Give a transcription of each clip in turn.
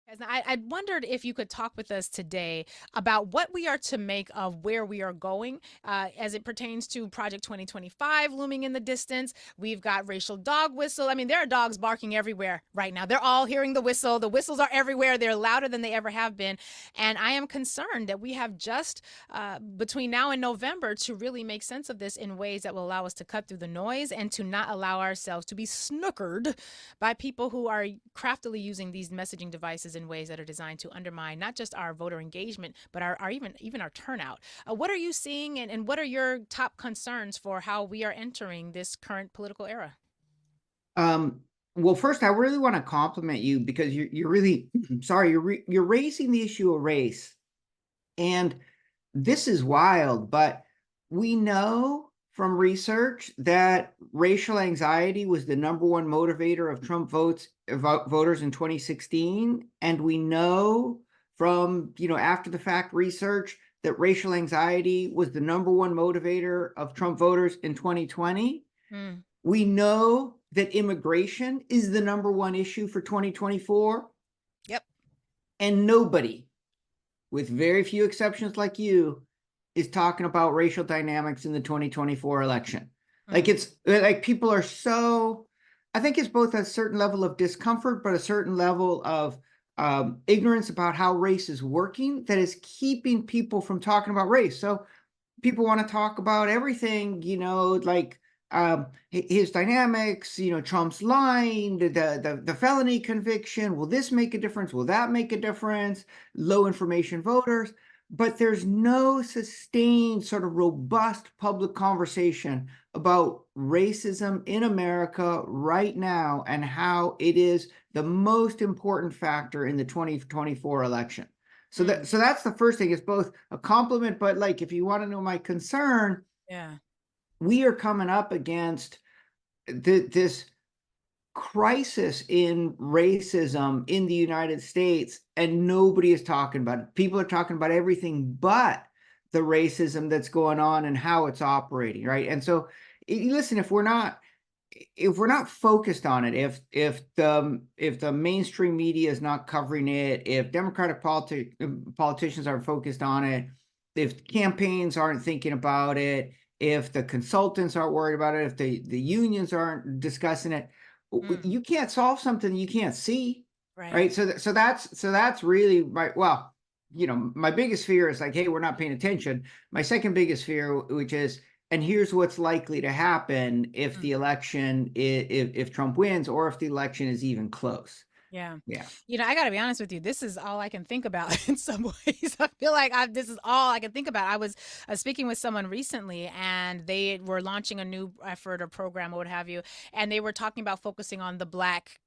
And I wondered if you could talk with us today about what we are to make of where we are going as it pertains to Project 2025 looming in the distance. We've got racial dog whistle. I mean, there are dogs barking everywhere right now. They're all hearing the whistle. The whistles are everywhere. They're louder than they ever have been. And I am concerned that we have just between now and November to really make sense of this in ways that will allow us to cut through the noise and to not allow ourselves to be snookered by people who are craftily using these messaging devices in ways that are designed to undermine not just our voter engagement, but our even our turnout. What are you seeing, and what are your top concerns for how we are entering this current political era? Um, well, first, I really want to compliment you because you're really sorry. You're raising the issue of race, and this is wild. But we know from research that racial anxiety was the number one motivator of Trump voters in 2016, and we know from after the fact research that racial anxiety was the number one motivator of Trump voters in 2020. Mm. We know that immigration is the number one issue for 2024, Yep. and nobody, with very few exceptions like you, is talking about racial dynamics in the 2024 election. Like Mm. it's like people are so, I think it's both a certain level of discomfort, but a certain level of ignorance about how race is working that is keeping people from talking about race. So people want to talk about everything, like his dynamics, Trump's line, the felony conviction. Will this make a difference? Will that make a difference? Low information voters. But there's no sustained sort of robust public conversation about racism in America right now and how it is the most important factor in the 2024 election. So Mm. that's the first thing. It's both a compliment, but like if you want to know my concern, Yeah. we are coming up against this crisis in racism in the United States, and nobody is talking about it. People are talking about everything but the racism that's going on and how it's operating, right? And so, listen, if we're not focused on it, if the mainstream media is not covering it, if Democratic politicians aren't focused on it, if campaigns aren't thinking about it, if the consultants aren't worried about it, if the unions aren't discussing it, Mm. you can't solve something you can't see, Right. right? So that's really my biggest fear is like, hey, we're not paying attention. My second biggest fear, which is, and here's what's likely to happen if Mm. the election, if Trump wins, or if the election is even close. Yeah. Yeah. I got to be honest with you. This is all I can think about in some ways. I feel like this is all I can think about. I was speaking with someone recently, and they were launching a new effort or program or what have you. And they were talking about focusing on the Black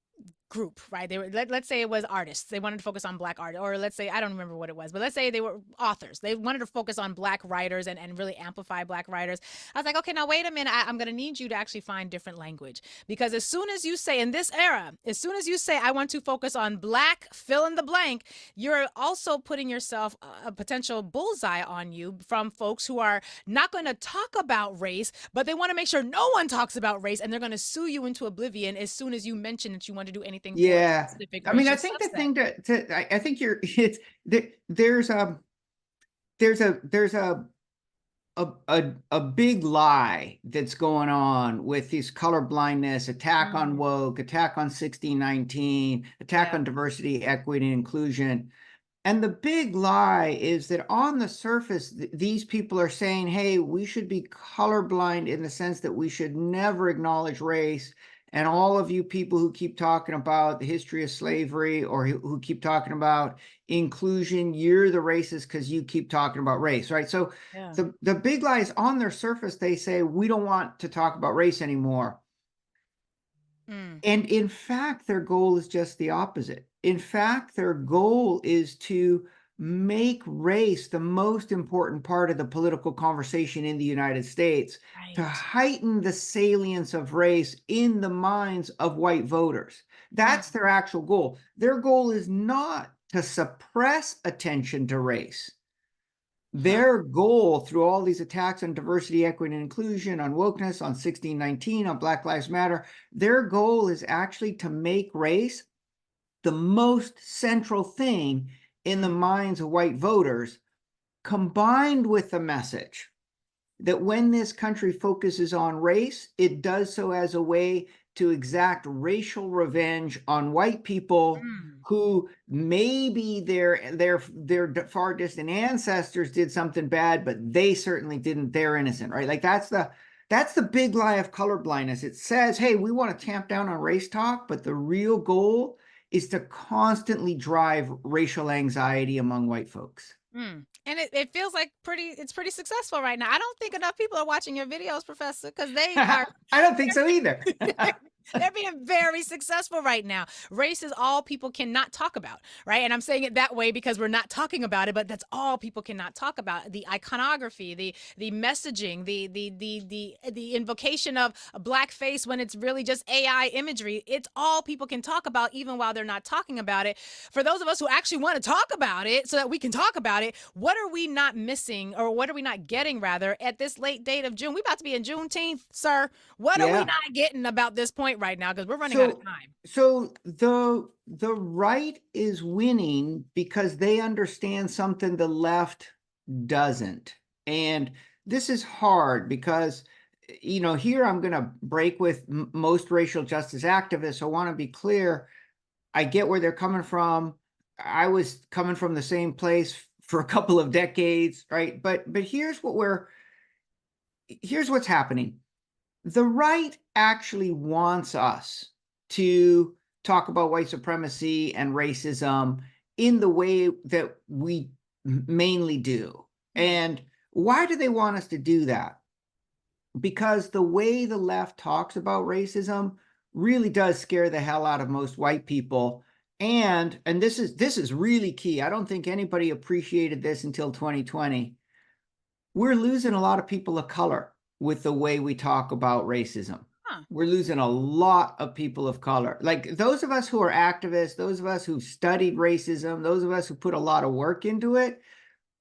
group, right? They were let's say it was artists. They wanted to focus on Black art, or let's say I don't remember what it was, but let's say they were authors. They wanted to focus on Black writers and really amplify Black writers. I was like, okay, now wait a minute. I'm going to need you to actually find different language, because as soon as you say in this era, as soon as you say I want to focus on Black fill in the blank, you're also putting yourself a potential bullseye on you from folks who are not going to talk about race, but they want to make sure no one talks about race, and they're going to sue you into oblivion as soon as you mention that you want to do anything for a Yeah. specific I mean, I racial think the subset. thing I think there's a big lie that's going on with these color blindness, attack on Mm, woke, attack on 1619, attack yeah. on diversity, equity, and inclusion. And the big lie is that on the surface, these people are saying, hey, we should be colorblind in the sense that we should never acknowledge race. And all of you people who keep talking about the history of slavery, or who keep talking about inclusion, you're the racist because you keep talking about race, right? So Yeah. the big lie is on their surface, they say, we don't want to talk about race anymore. Mm, And in fact, their goal is just the opposite. In fact, their goal is to make race the most important part of the political conversation in the United States, to right. heighten the salience of race in the minds of white voters. That's Mm, their actual goal. Their goal is not to suppress attention to race. huh. Their goal through all these attacks on diversity, equity, and inclusion, on wokeness, on 1619, on Black Lives Matter, their goal is actually to make race the most central thing in the Mm. minds of white voters, combined with the message that when this country focuses on race, it does so as a way to exact racial revenge on white people Mm. who maybe their far distant ancestors did something bad, but they certainly didn't. They're innocent, right? Like that's the big lie of colorblindness. It says, hey, we want to tamp down on race talk, but the real goal is to constantly drive racial anxiety among white folks. Mm. And it feels like it's pretty successful right now. I don't think enough people are watching your videos, Professor, because they are I don't think so either. they're being very successful right now. Race is all people cannot talk about, right? And I'm saying it that way because we're not talking about it, but that's all people cannot talk about. The iconography, the messaging, the invocation of a black face when it's really just AI imagery. It's all people can talk about, even while they're not talking about it. For those of us who actually want to talk about it so that we can talk about it, what are we not missing, or what are we not getting rather at this late date of June? We about to be in Juneteenth, sir. What are we Yeah. not getting about this point right now? Because we're running out of So time. so the right is winning because they understand something the left doesn't. And this is hard because here I'm going to break with most racial justice activists. I want to be clear. I get where they're coming from. I was coming from the same place for a couple of decades, right? But here's what's happening. The right actually wants us to talk about white supremacy and racism in the way that we mainly do. Mm. And why do they want us to do that? Because the way the left talks about racism really does scare the hell out of most white people. And this is really key. I don't think anybody appreciated this until 2020. We're losing a lot of people of color with the way we talk about racism. Huh. We're losing a lot of people of color. Like those of us who are activists, those of us who studied racism, those of us who put a lot of work into it,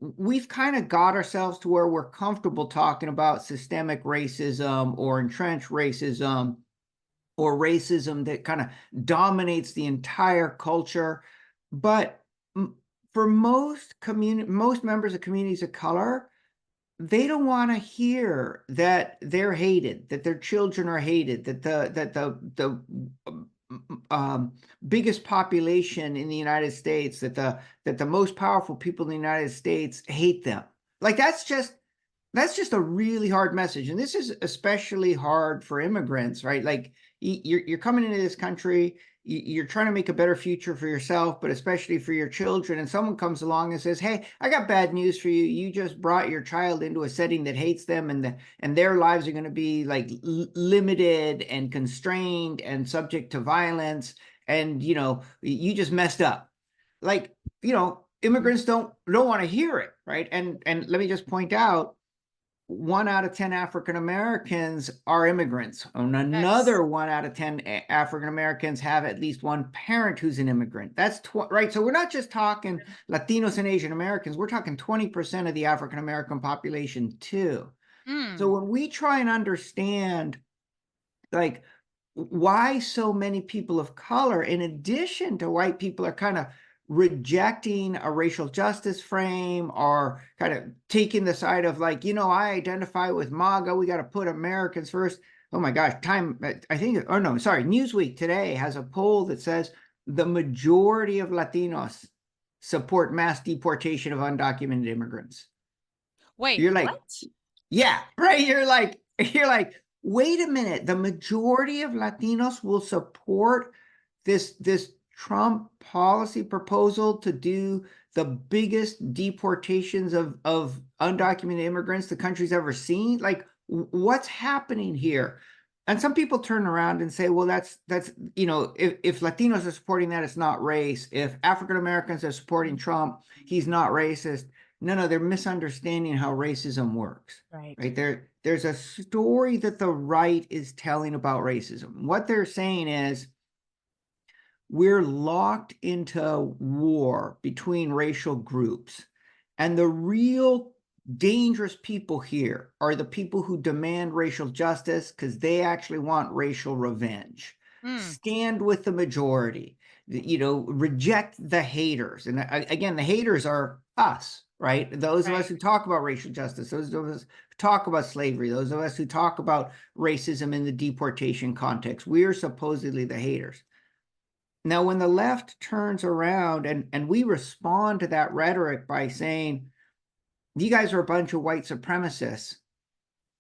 we've kind of got ourselves to where we're comfortable talking about systemic racism or entrenched racism or racism that kind of dominates the entire culture. But for most members of communities of color, they don't want to hear that they're hated, that their children are hated, that the biggest population in the United States, that the most powerful people in the United States hate them. Like that's just a really hard message, and this is especially hard for immigrants, right? Like you're coming into this country, you're trying to make a better future for yourself, but especially for your children, and someone comes along and says, hey, I got bad news for you. You just brought your child into a setting that hates them, and their lives are going to be like limited and constrained and subject to violence, and you just messed up. Like, immigrants don't want to hear it, right? And let me just point out, 1 out of 10 African Americans are immigrants, and Yes. another 1 out of 10 African Americans have at least one parent who's an immigrant. That's right. So we're not just talking Latinos and Asian Americans, we're talking 20% of the African American population too. So Mm. when we try and understand, like, why so many people of color, in addition to white people, are kind of rejecting a racial justice frame or kind of taking the side of, like, I identify with MAGA, we got to put Americans first. Oh my gosh, I think, oh no, sorry, Newsweek today has a poll that says the majority of Latinos support mass deportation of undocumented immigrants. Wait, You're like, what? yeah, right. You're like, wait a minute. The majority of Latinos will support this Trump policy proposal to do the biggest deportations of undocumented immigrants the country's ever seen. Like, what's happening here? And some people turn around and say, well, that's if Latinos are supporting that, it's not race. If African Americans are supporting Trump, he's not racist. No, they're misunderstanding how racism works, Right. right? There's a story that the right is telling about racism. What they're saying is, we're locked into war between racial groups, and the real dangerous people here are the people who demand racial justice because they actually want racial revenge. Mm. Stand with the majority. reject the haters. And again, the haters are us, right? Those of us Right. who talk about racial justice, those of us who talk about slavery, those of us who talk about racism in the deportation context, we are supposedly the haters. Now, when the left turns around and we respond to that rhetoric by saying, you guys are a bunch of white supremacists,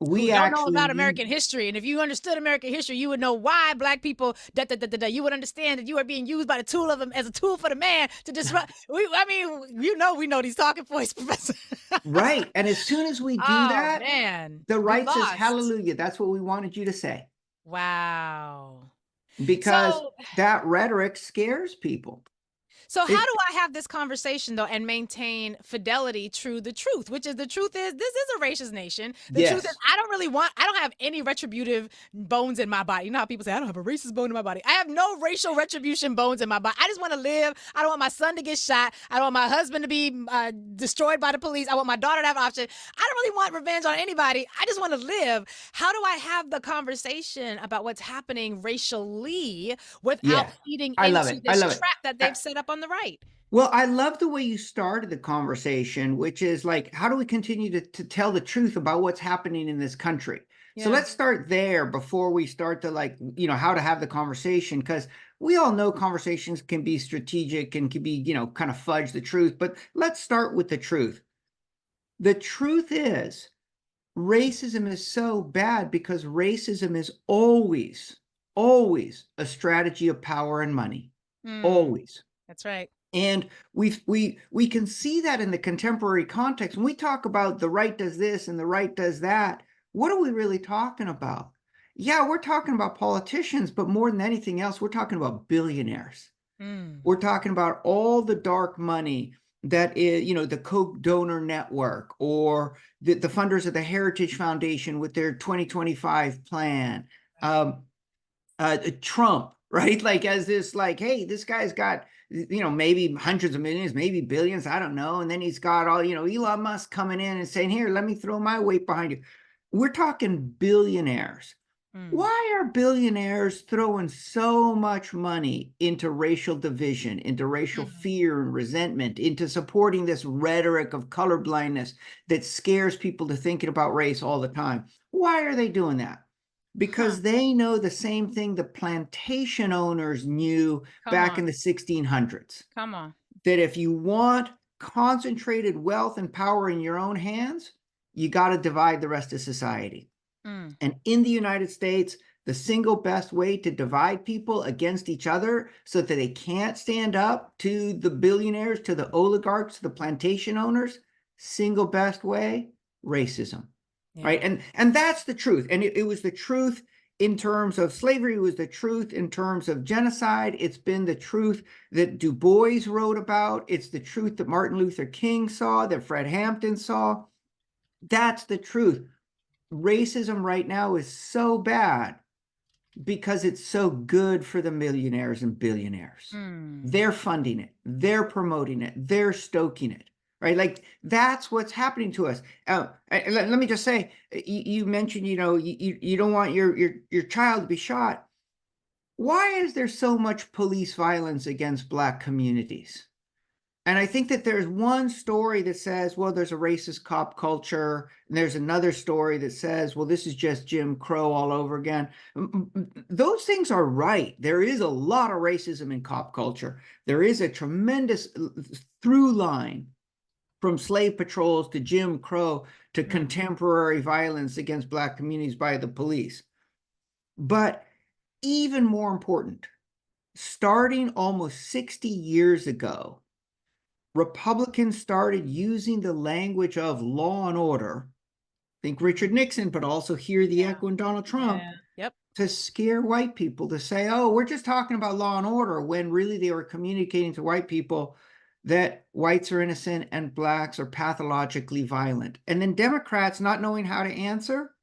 Who we don't know actually about use, American history. And if you understood American history, you would know why black people, you would understand that you are being used by the tool of them as a tool for the man to disrupt. We know these talking points, Professor. right. And as soon as we do Oh, that, man. the We right says, lost. hallelujah. That's what we wanted you to say, Wow. because So, that rhetoric scares people. So how It, do I have this conversation though and maintain fidelity to the truth, which is the truth is this is a racist nation. The truth is yes, I don't have any retributive bones in my body. You know how people say I don't have a racist bone in my body. I have no racial retribution bones in my body. I just want to live. I don't want my son to get shot. I don't want my husband to be destroyed by the police. I want my daughter to have an option. I don't really want revenge on anybody. I just want to live. How do I have the conversation about what's happening racially without yeah, feeding I love into it. I this love it. trap that they've set up on the right? Well, I love the way you started the conversation, which is like, how do we continue to tell the truth about what's happening in this country? So Yeah. let's start there before we start to how to have the conversation, because we all know conversations can be strategic and can be, kind of fudge the truth, but let's start with the truth. The truth is racism is so bad because racism is always, always a strategy of power and money. Mm, Always. that's right. And we can see that in the contemporary context. When we talk about the right does this and the right does that, what are we really talking about? Yeah, we're talking about politicians, but more than anything else, we're talking about billionaires. Mm, We're talking about all the dark money that is, the Koch donor network, or the funders of the Heritage Foundation with their 2025 plan. right. Trump, right? Like, as this, like, hey, this guy's got, maybe hundreds of millions, maybe billions, I don't know. And then he's got all, Elon Musk coming in and saying, here, let me throw my weight behind you. We're talking billionaires. Mm, Why are billionaires throwing so much money into racial division, into racial mm, fear and resentment, into supporting this rhetoric of colorblindness that scares people to thinking about race all the time? Why are they doing that? huh. Because they know the same thing the plantation owners knew Come back on. in the 1600s, Come on. that if you want concentrated wealth and power in your own hands, you got to divide the rest of society. Mm, And in the United States, the single best way to divide people against each other so that they can't stand up to the billionaires, to the oligarchs, to the plantation owners, single best way, racism. Right. yeah. And that's the truth. And it was the truth in terms of slavery. It was the truth in terms of genocide. It's been the truth that Du Bois wrote about. It's the truth that Martin Luther King saw, that Fred Hampton saw. That's the truth. Racism right now is so bad because it's so good for the millionaires and billionaires. Mm, They're funding it, they're promoting it, they're stoking it, right? Like, that's what's happening to us. Let me just say, you mentioned, you don't want your child to be shot. Why is there so much police violence against Black communities? And I think that there's one story that says, well, there's a racist cop culture. And there's another story that says, well, this is just Jim Crow all over again. Those things are right. There is a lot of racism in cop culture. There is a tremendous through line from slave patrols to Jim Crow to mm, contemporary violence against Black communities by the police. But even more important, starting almost 60 years ago, Republicans started using the language of law and order. Think mm, Richard Nixon, but also hear the yeah. echo in Donald Trump, Yeah. Yep. to scare white people, to say, oh, we're just talking about law and order, when really they were communicating to white people that whites are innocent and Blacks are pathologically violent. And then Democrats, not knowing how to answer,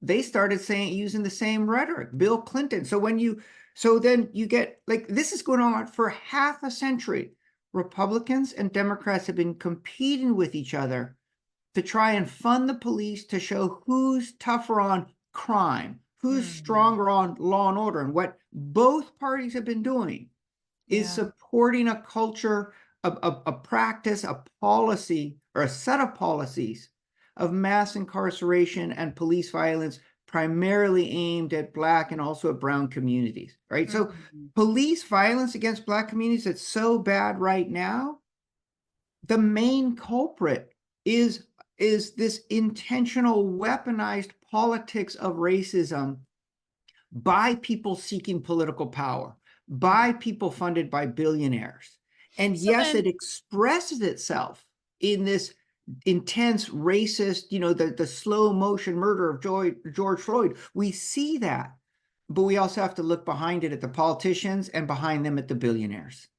they started saying, using the same rhetoric. Bill Clinton. So then you get, like, this is going on for half a century. Republicans and Democrats have been competing with each other to try and fund the police, to show who's tougher on crime, who's Mm, stronger on law and order. And what both parties have been doing is Yeah. supporting a culture, a practice, a policy, or a set of policies of mass incarceration and police violence primarily aimed at Black and also at brown communities, right? So Mhm. police violence against Black communities that's so bad right now, the main culprit is this intentional weaponized politics of racism by people seeking political power, Mm. by people funded by billionaires. And So yes, then, it expresses itself in this intense racist, the slow motion murder of George Floyd. We see that, but we also have to look behind it at the politicians and behind them at the billionaires.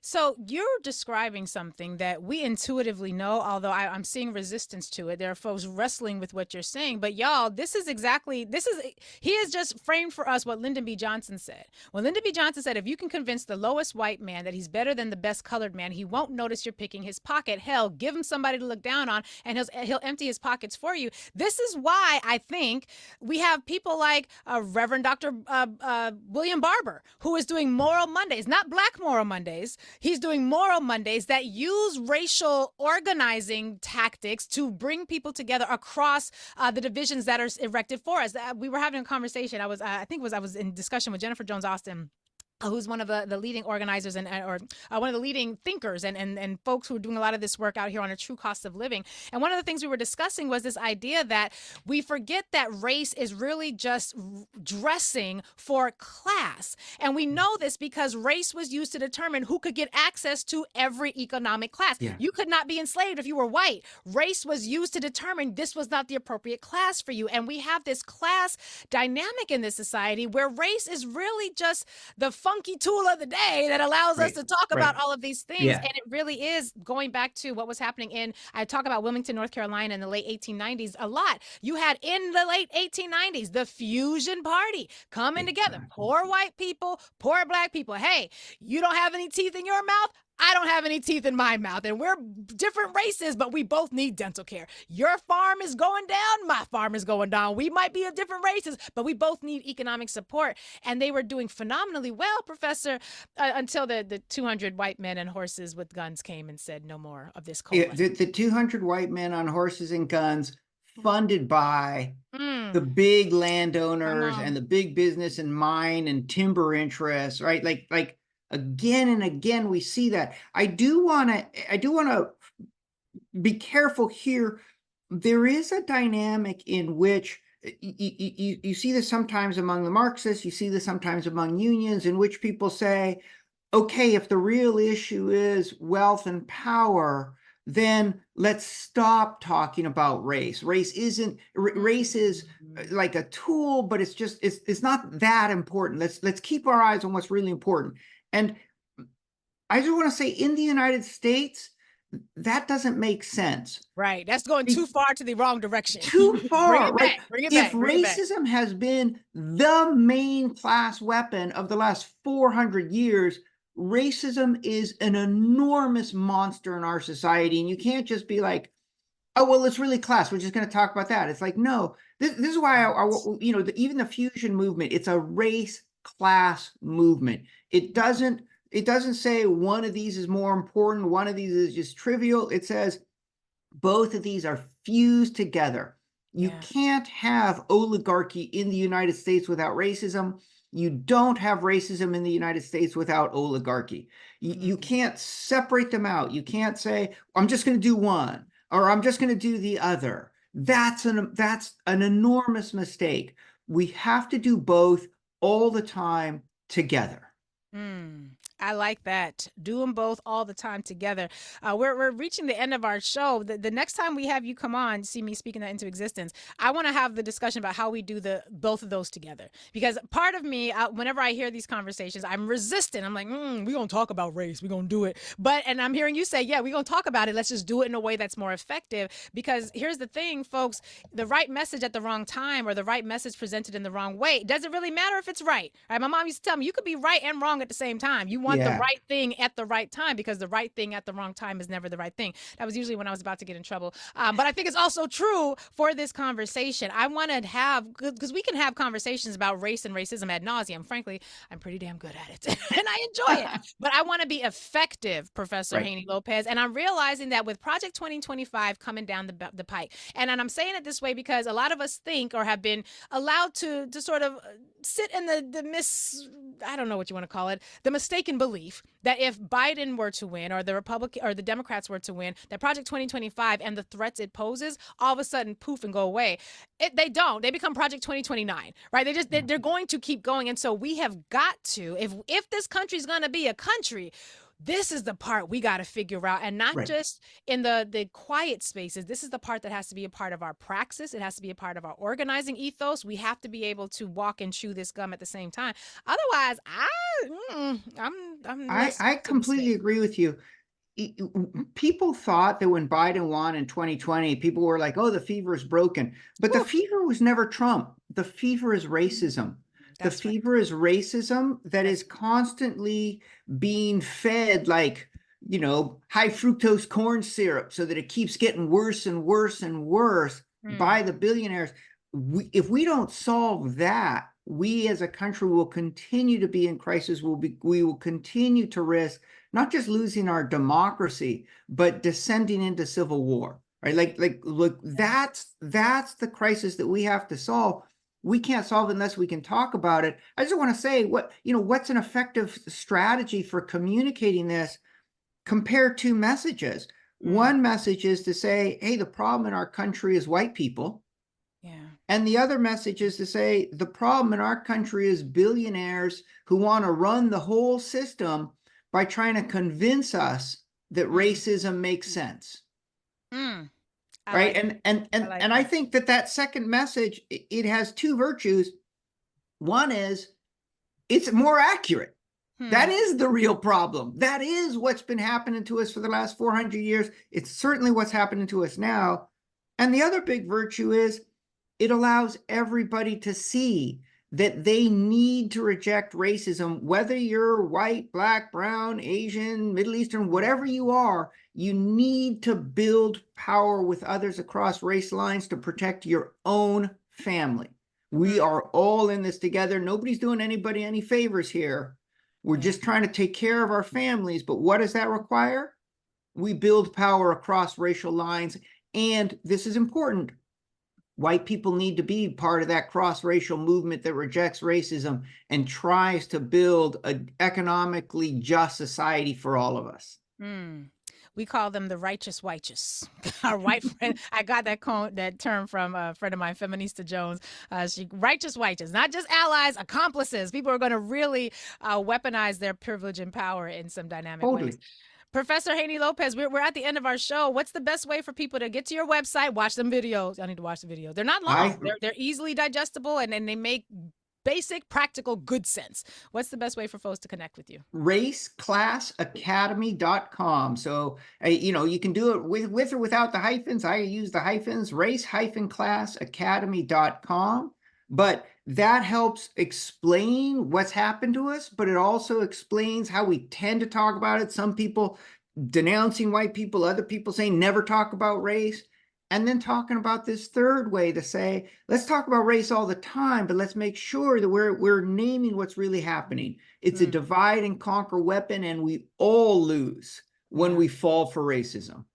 so you're describing something that we intuitively know, although I'm seeing resistance to it. There are folks wrestling with what you're saying, but y'all, he has just framed for us what Lyndon B. Johnson said. When Lyndon B. Johnson said, if you can convince the lowest white man that he's better than the best colored man, he won't notice you're picking his pocket. Hell, give him somebody to look down on, and he'll empty his pockets for you. This is why I think we have people like Reverend Dr. William Barber, who is doing Moral Mondays, not Black Moral Mondays. He's doing Moral Mondays that use racial organizing tactics to bring people together across the divisions that are erected for us. We were having a conversation. I was in discussion with Jennifer Jones Austin, who's one of the leading organizers or one of the leading thinkers and folks who are doing a lot of this work out here on a true cost of living. And one of the things we were discussing was this idea that we forget that race is really just dressing for class. And we know this because race was used to determine who could get access to every economic class. Yeah. You could not be enslaved if you were white. Race was used to determine this was not the appropriate class for you. And we have this class dynamic in this society where race is really just the funky tool of the day that allows us Right. to talk Right. about all of these things. Yeah. And it really is going back to what was happening I talk about Wilmington, North Carolina in the late 1890s a lot. You had in the late 1890s, the Fusion Party coming together. Exactly. Poor white people, poor Black people. Hey, you don't have any teeth in your mouth? I don't have any teeth in my mouth, and we're different races, but we both need dental care. Your farm is going down, my farm is going down. We might be of different races, but we both need economic support. And they were doing phenomenally well, Professor, until the 200 white men and horses with guns came and said no more of this Yeah, coalition. the 200 white men on horses and guns funded by the Mm, big come landowners and on. the big business and mine and timber interests, right? Like again and again we see that. I do want to be careful here. There is a dynamic in which you see this sometimes among the Marxists, you see this sometimes among unions, in which people say, okay, if the real issue is wealth and power, then let's stop talking about race. Race is like a tool, but it's not that important. Let's keep our eyes on what's really important. And I just want to say, in the United States, that doesn't make sense. Right. That's going too far to the wrong direction. Too Bring far, it right? back. Bring it If back. Bring it back. racism has been the main class weapon of the last 400 years, racism is an enormous monster in our society. And you can't just be like, oh, well, it's really class. We're just going to talk about that. It's like, no, this is why, even the fusion movement, it's a race class movement. It doesn't say one of these is more important, one of these is just trivial. It says both of these are fused together. You Yeah. can't have oligarchy in the United States without racism. You don't have racism in the United States without oligarchy. You can't separate them out. You can't say, I'm just going to do one or I'm just going to do the other. That's an enormous mistake. We have to do both all the time together. Mm, I like that. Do them both all the time together. We're reaching the end of our show. The next time we have you come on, see me speaking that into existence, I want to have the discussion about how we do both of those together. Because part of me, whenever I hear these conversations, I'm resistant. I'm like, we're going to talk about race. We're going to do it. And I'm hearing you say, yeah, we're going to talk about it. Let's just do it in a way that's more effective. Because here's the thing, folks, the right message at the wrong time or the right message presented in the wrong way, does it really matter if it's right? Right? My mom used to tell me, you could be right and wrong at the same time. You want the Yeah. right thing at the right time, because the right thing at the wrong time is never the right thing. That was usually when I was about to get in trouble. But I think it's also true for this conversation. I want to have, because we can have conversations about race and racism ad nauseum. Frankly, I'm pretty damn good at it and I enjoy it. But I want to be effective, Professor Right. Haney Lopez. And I'm realizing that with Project 2025 coming down the pike, and I'm saying it this way because a lot of us think or have been allowed to sort of sit in I don't know what you want to call it, the mistaken belief that if Biden were to win, or the Republican or the Democrats were to win, that Project 2025 and the threats it poses all of a sudden poof and go away. They don't. They become Project 2029, right? They're going to keep going. And so we have got to, if this country's going to be a country, this is the part we got to figure out, and not Right. just in the quiet spaces. This is the part that has to be a part of our praxis. It has to be a part of our organizing ethos. We have to be able to walk and chew this gum at the same time. Otherwise, I'm less I optimistic. completely agree with you. People thought that when Biden won in 2020, people were like, oh, the fever is broken. But the Whew, fever was never Trump. The fever is racism. The that's right. fever is racism that That's is constantly being fed like, high fructose corn syrup so that it keeps getting worse and worse and worse mm, by the billionaires. If we don't solve that, we as a country will continue to be in crisis. We will continue to risk not just losing our democracy, but descending into civil war. Right? Look, yeah. that's the crisis that we have to solve. We can't solve it unless we can talk about it. I just want to say what's an effective strategy for communicating this? Compare two messages. Mm, One message is to say, hey, the problem in our country is white people. yeah. And the other message is to say the problem in our country is billionaires who want to run the whole system by trying to convince us that Mm, racism makes sense. mm. I Right. like And and I and like and I that. think that second message, it has two virtues. One is it's more accurate. That Hmm. is the real problem. That is what's been happening to us for the last 400 years. It's certainly what's happening to us now. And the other big virtue is it allows everybody to see that they need to reject racism, whether you're white, black, brown, Asian, Middle Eastern, whatever you are. You need to build power with others across race lines to protect your own family. We Mm, are all in this together. Nobody's doing anybody any favors here. We're yeah. just trying to take care of our families. But what does that require? We build power across racial lines. And this is important. White people need to be part of that cross-racial movement that rejects racism and tries to build an economically just society for all of us. Mm. We call them the righteous whiteous. Our white friend, I got that term from a friend of mine, Feminista Jones. She righteous whiteous, not just allies, accomplices. People are going to really weaponize their privilege and power in some dynamic ways. Totally. Professor Haney Lopez, we're at the end of our show. What's the best way for people to get to your website, watch some videos? I need to watch the videos. They're not I long. They're easily digestible, and they make basic, practical, good sense. What's the best way for folks to connect with you? raceclassacademy.com. So, you can do it with or without the hyphens. I use the hyphens, race-classacademy.com. But that helps explain what's happened to us, but it also explains how we tend to talk about it. Some people denouncing white people, other people saying never talk about race. And then talking about this third way to say, let's talk about race all the time, but let's make sure that we're naming what's really happening. It's a Mm, divide and conquer weapon, and we all lose when yeah. we fall for racism.